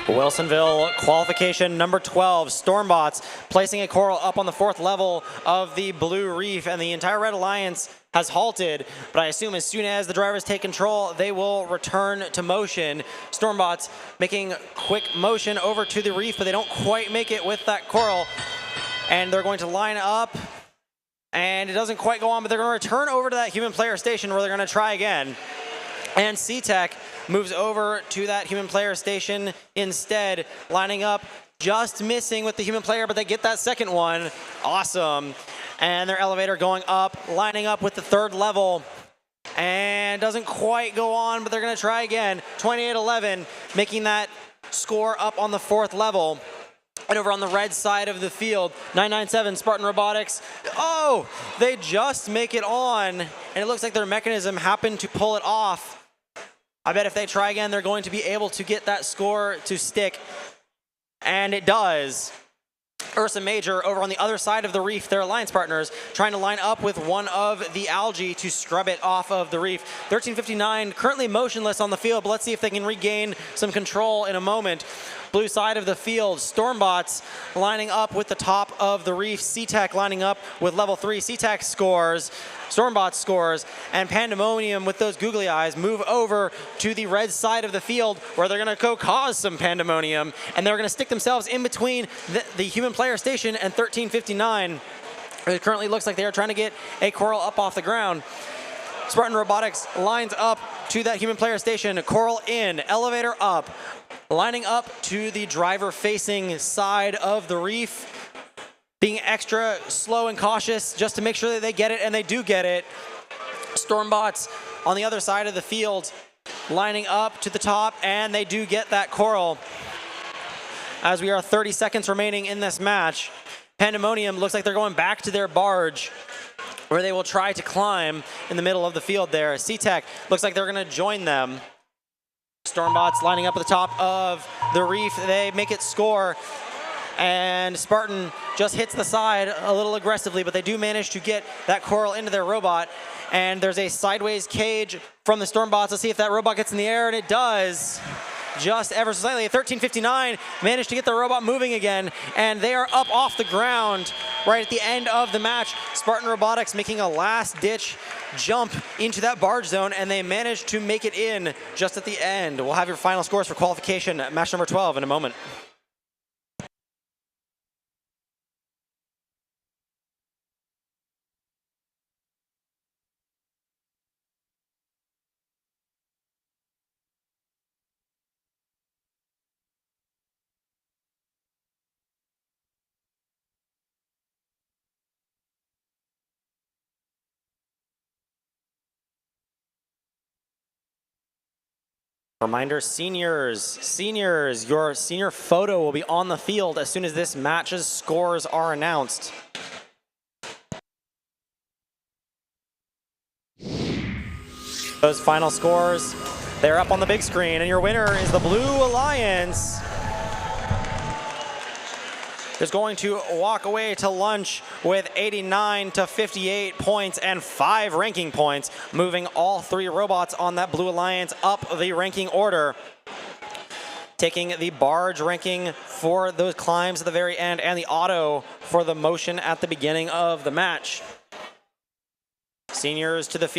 Wilsonville qualification number 12, Stormbots placing a coral up on the 4th level of the Blue Reef, and the entire Red Alliance has halted, but I assume as soon as the drivers take control, they will return to motion. Stormbots making quick motion over to the reef, but they don't quite make it with that coral, and they're going to line up, and it doesn't quite go on, but they're going to return over to that human player station where they're going to try again. And C-Tech moves over to that human player station instead, lining up, just missing with the human player, but they get that second one. Awesome. And their elevator going up, lining up with the 3rd level, and doesn't quite go on, but they're going to try again. 28-11, making that score up on the 4th level. And over on the red side of the field, 997 Spartan Robotics. Oh, they just make it on, and it looks like their mechanism happened to pull it off. I bet if they try again, they're going to be able to get that score to stick, and it does. Ursa Major over on the other side of the reef, their alliance partners, trying to line up with one of the algae to scrub it off of the reef. 1359 currently motionless on the field, but let's see if they can regain some control in a moment. Blue side of the field, Stormbots lining up with the top of the reef. C-Tech lining up with level 3. C-Tech scores, Stormbots scores, and Pandemonium with those googly eyes move over to the red side of the field where they're going to go cause some pandemonium, and they're going to stick themselves in between the human player station and 1359. It currently looks like they are trying to get a coral up off the ground. Spartan Robotics lines up to that human player station, coral in, elevator up, lining up to the driver-facing side of the reef, being extra slow and cautious just to make sure that they get it, and they do get it. Stormbots on the other side of the field, lining up to the top, and they do get that coral. As we are 30 seconds remaining in this match, Pandemonium looks like they're going back to their barge, where they will try to climb in the middle of the field there. C-Tech looks like they're going to join them. Stormbots lining up at the top of the reef. They make it score, and Spartan just hits the side a little aggressively, but they do manage to get that coral into their robot, and there's a sideways cage from the Stormbots. Let's see if that robot gets in the air, and it does. Just ever so slightly. 1359 managed to get the robot moving again, and they are up off the ground right at the end of the match. Spartan Robotics making a last-ditch jump into that barge zone, and they managed to make it in just at the end. We'll have your final scores for qualification match number 12 in a moment. Reminder, seniors, your senior photo will be on the field as soon as this match's scores are announced. Those final scores, they're up on the big screen, and your winner is the Blue Alliance. Is going to walk away to lunch with 89 to 58 points and 5 ranking points, moving all 3 robots on that Blue Alliance up the ranking order. Taking the barge ranking for those climbs at the very end and the auto for the motion at the beginning of the match. Seniors to the field.